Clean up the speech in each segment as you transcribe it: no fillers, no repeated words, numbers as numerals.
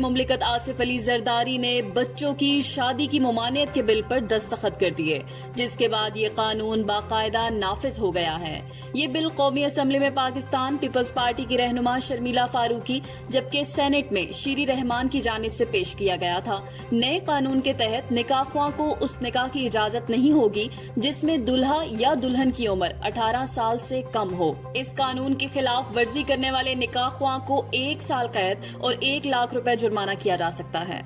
مملکت آصف علی زرداری نے بچوں کی شادی کی ممانعت کے بل پر دستخط کر دیے، جس کے بعد یہ قانون باقاعدہ نافذ ہو گیا ہے۔ یہ بل قومی اسمبلی میں پاکستان پیپلز پارٹی کی رہنما شرمیلا فاروقی جبکہ سینٹ میں شیری رحمان کی جانب سے پیش کیا گیا تھا۔ نئے قانون کے تحت نکاح خواہ کو اس نکاح کی اجازت نہیں ہوگی جس میں دلہا یا دلہن کی عمر 18 سال سے کم ہو۔ اس قانون کی خلاف ورزی کرنے والے نکاح خواہ کو 1 سال قید اور 1 لاکھ روپے جرمانہ کیا جا سکتا ہے۔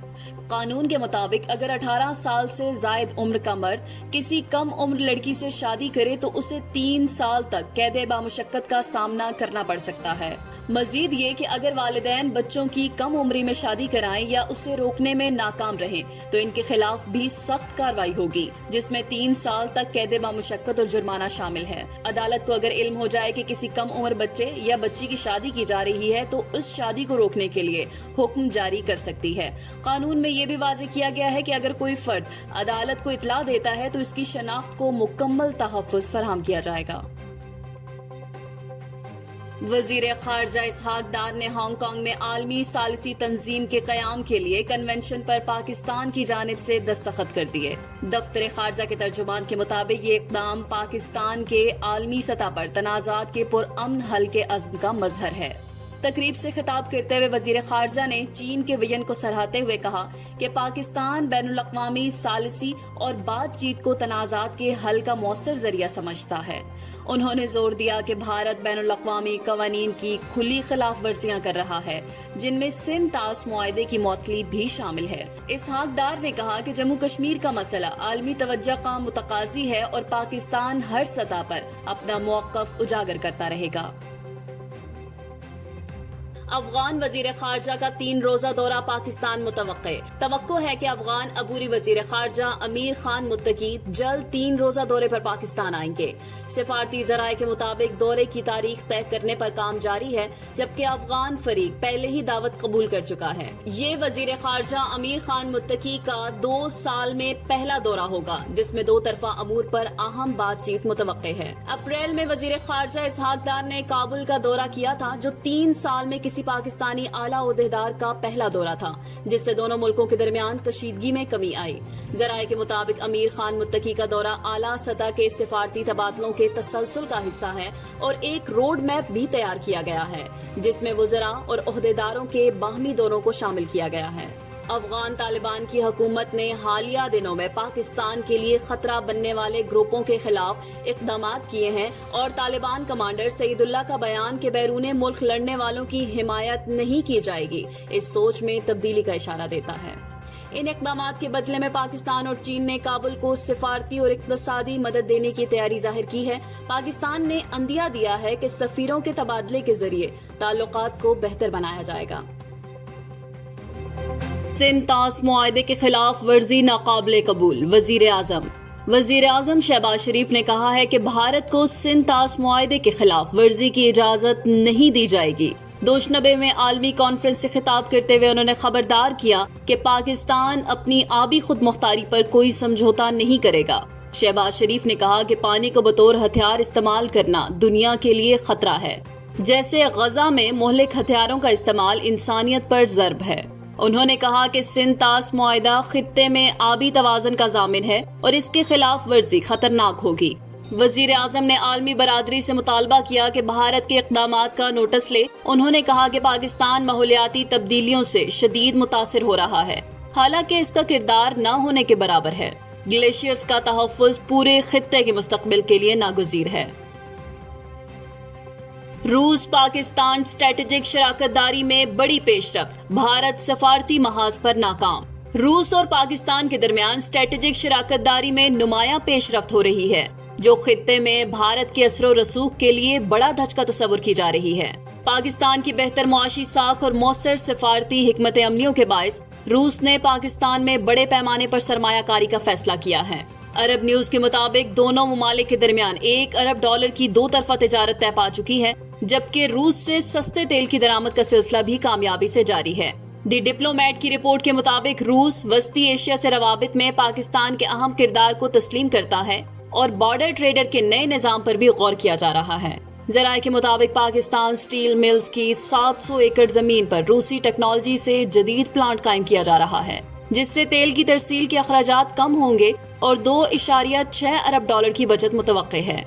قانون کے مطابق اگر 18 سال سے زائد عمر کا مرد کسی کم عمر لڑکی سے شادی کرے تو اسے 3 سال تک قید بامشقت کا سامنا کرنا پڑ سکتا ہے۔ مزید یہ کہ اگر والدین بچوں کی کم عمری میں شادی کرائیں یا اسے روکنے میں ناکام رہیں تو ان کے خلاف بھی سخت کارروائی ہوگی، جس میں 3 سال تک قید بامشقت اور جرمانہ شامل ہے۔ عدالت کو اگر علم ہو جائے کہ کسی کم عمر بچے یا بچی کی شادی کی جا رہی ہے تو اس شادی کو روکنے کے لیے حکم جاری کر سکتی ہے۔ قانون میں یہ بھی واضح کیا گیا ہے کہ اگر کوئی فرد عدالت کو اطلاع دیتا ہے تو اس کی شناخت کو مکمل تحفظ فراہم کیا جائے گا۔ وزیر خارجہ اسحاق ڈار نے ہانگ کانگ میں عالمی ثالثی تنظیم کے قیام کے لیے کنونشن پر پاکستان کی جانب سے دستخط کر دیے۔ دفتر خارجہ کے ترجمان کے مطابق یہ اقدام پاکستان کے عالمی سطح پر تنازعات کے پرامن حل کے عزم کا مظہر ہے۔ تقریب سے خطاب کرتے ہوئے وزیر خارجہ نے چین کے وژن کو سراہتے ہوئے کہا کہ پاکستان بین الاقوامی ثالثی اور بات چیت کو تنازعات کے حل کا مؤثر ذریعہ سمجھتا ہے۔ انہوں نے زور دیا کہ بھارت بین الاقوامی قوانین کی کھلی خلاف ورزیاں کر رہا ہے، جن میں سندھ طاس معاہدے کی معطلی بھی شامل ہے۔ اسحاق ڈار نے کہا کہ جموں کشمیر کا مسئلہ عالمی توجہ کا متقاضی ہے اور پاکستان ہر سطح پر اپنا موقف اجاگر کرتا رہے گا۔ افغان وزیر خارجہ کا 3 روزہ دورہ پاکستان متوقع۔ توقع ہے کہ افغان عبوری وزیر خارجہ امیر خان متقی جلد 3 روزہ دورے پر پاکستان آئیں گے۔ سفارتی ذرائع کے مطابق دورے کی تاریخ طے کرنے پر کام جاری ہے، جبکہ افغان فریق پہلے ہی دعوت قبول کر چکا ہے۔ یہ وزیر خارجہ امیر خان متقی کا 2 سال میں پہلا دورہ ہوگا، جس میں 2 طرفہ امور پر اہم بات چیت متوقع ہے۔ اپریل میں وزیر خارجہ اسحاق ڈار نے کابل کا دورہ کیا تھا، جو 3 سال میں کسی پاکستانی اعلیٰ عہدیدار کا پہلا دورہ تھا، جس سے دونوں ملکوں کے درمیان کشیدگی میں کمی آئی۔ ذرائع کے مطابق امیر خان متقی کا دورہ اعلیٰ سطح کے سفارتی تبادلوں کے تسلسل کا حصہ ہے اور ایک روڈ میپ بھی تیار کیا گیا ہے، جس میں وزراء اور عہدیداروں کے باہمی دوروں کو شامل کیا گیا ہے۔ افغان طالبان کی حکومت نے حالیہ دنوں میں پاکستان کے لیے خطرہ بننے والے گروپوں کے خلاف اقدامات کیے ہیں اور طالبان کمانڈر سعید اللہ کا بیان کہ بیرون ملک لڑنے والوں کی حمایت نہیں کی جائے گی اس سوچ میں تبدیلی کا اشارہ دیتا ہے۔ ان اقدامات کے بدلے میں پاکستان اور چین نے کابل کو سفارتی اور اقتصادی مدد دینے کی تیاری ظاہر کی ہے۔ پاکستان نے عندیہ دیا ہے کہ سفیروں کے تبادلے کے ذریعے تعلقات کو بہتر بنایا جائے گا۔ سندھ طاس معاہدے کے خلاف ورزی ناقابل قبول۔ وزیر اعظم شہباز شریف نے کہا ہے کہ بھارت کو سندھ طاس معاہدے کے خلاف ورزی کی اجازت نہیں دی جائے گی۔ دوشنبے میں عالمی کانفرنس سے خطاب کرتے ہوئے انہوں نے خبردار کیا کہ پاکستان اپنی آبی خود مختاری پر کوئی سمجھوتا نہیں کرے گا۔ شہباز شریف نے کہا کہ پانی کو بطور ہتھیار استعمال کرنا دنیا کے لیے خطرہ ہے، جیسے غزہ میں مہلک ہتھیاروں کا استعمال انسانیت پر ضرب ہے۔ انہوں نے کہا کہ سندھ طاس معاہدہ خطے میں آبی توازن کا ضامن ہے اور اس کے خلاف ورزی خطرناک ہوگی۔ وزیر اعظم نے عالمی برادری سے مطالبہ کیا کہ بھارت کے اقدامات کا نوٹس لے۔ انہوں نے کہا کہ پاکستان ماحولیاتی تبدیلیوں سے شدید متاثر ہو رہا ہے، حالانکہ اس کا کردار نہ ہونے کے برابر ہے۔ گلیشیئرز کا تحفظ پورے خطے کے مستقبل کے لیے ناگزیر ہے۔ روس پاکستان اسٹریٹجک شراکت داری میں بڑی پیش رفت، بھارت سفارتی محاذ پر ناکام۔ روس اور پاکستان کے درمیان اسٹریٹجک شراکت داری میں نمایاں پیش رفت ہو رہی ہے، جو خطے میں بھارت کے اثر و رسوخ کے لیے بڑا دھچکا تصور کی جا رہی ہے۔ پاکستان کی بہتر معاشی ساکھ اور مؤثر سفارتی حکمت عملیوں کے باعث روس نے پاکستان میں بڑے پیمانے پر سرمایہ کاری کا فیصلہ کیا ہے۔ عرب نیوز کے مطابق دونوں ممالک کے درمیان $1 ارب کی 2 طرفہ تجارت طے پا چکی ہے، جبکہ روس سے سستے تیل کی درآمد کا سلسلہ بھی کامیابی سے جاری ہے۔ دی ڈپلومیٹ کی رپورٹ کے مطابق روس وسطی ایشیا سے روابط میں پاکستان کے اہم کردار کو تسلیم کرتا ہے اور بارڈر ٹریڈر کے نئے نظام پر بھی غور کیا جا رہا ہے۔ ذرائع کے مطابق پاکستان سٹیل ملز کی 700 ایکڑ زمین پر روسی ٹیکنالوجی سے جدید پلانٹ قائم کیا جا رہا ہے، جس سے تیل کی ترسیل کے اخراجات کم ہوں گے اور 2.6 ارب ڈالر کی بچت متوقع ہے۔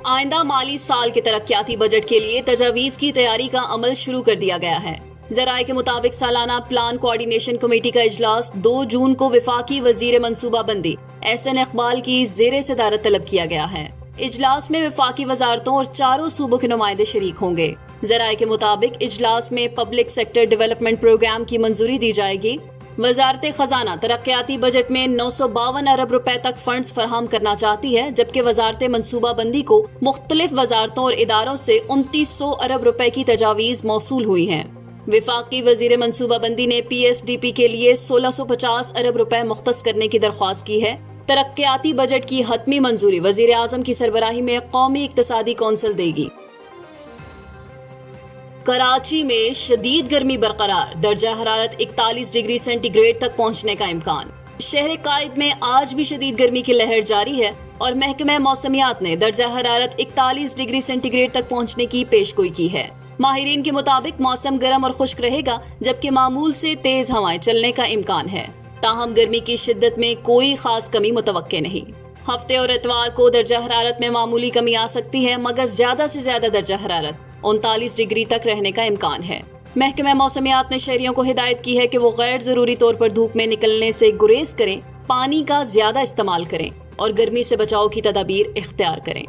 آئندہ مالی سال کے ترقیاتی بجٹ کے لیے تجاویز کی تیاری کا عمل شروع کر دیا گیا ہے۔ ذرائع کے مطابق سالانہ پلان کوارڈینیشن کمیٹی کا اجلاس 2 جون کو وفاقی وزیر منصوبہ بندی احسن اقبال کی زیر صدارت طلب کیا گیا ہے۔ اجلاس میں وفاقی وزارتوں اور 4 صوبوں کے نمائندے شریک ہوں گے۔ ذرائع کے مطابق اجلاس میں پبلک سیکٹر ڈیولپمنٹ پروگرام کی منظوری دی جائے گی۔ وزارت خزانہ ترقیاتی بجٹ میں 952 ارب روپے تک فنڈز فراہم کرنا چاہتی ہے، جبکہ وزارت منصوبہ بندی کو مختلف وزارتوں اور اداروں سے 2900 ارب روپے کی تجاویز موصول ہوئی ہیں۔ وفاقی وزیر منصوبہ بندی نے پی ایس ڈی پی کے لیے 1650 ارب روپے مختص کرنے کی درخواست کی ہے۔ ترقیاتی بجٹ کی حتمی منظوری وزیر اعظم کی سربراہی میں قومی اقتصادی کونسل دے گی۔ کراچی میں شدید گرمی برقرار، درجہ حرارت 41 ڈگری سینٹی گریڈ تک پہنچنے کا امکان۔ شہر قائد میں آج بھی شدید گرمی کی لہر جاری ہے اور محکمہ موسمیات نے درجہ حرارت 41 ڈگری سینٹی گریڈ تک پہنچنے کی پیشگوئی کی ہے۔ ماہرین کے مطابق موسم گرم اور خشک رہے گا، جبکہ معمول سے تیز ہوائیں چلنے کا امکان ہے۔ تاہم گرمی کی شدت میں کوئی خاص کمی متوقع نہیں۔ ہفتے اور اتوار کو درجہ حرارت میں معمولی کمی آ سکتی ہے، مگر زیادہ سے زیادہ درجہ حرارت 39 ڈگری تک رہنے کا امکان ہے۔ محکمہ موسمیات نے شہریوں کو ہدایت کی ہے کہ وہ غیر ضروری طور پر دھوپ میں نکلنے سے گریز کریں، پانی کا زیادہ استعمال کریں اور گرمی سے بچاؤ کی تدابیر اختیار کریں۔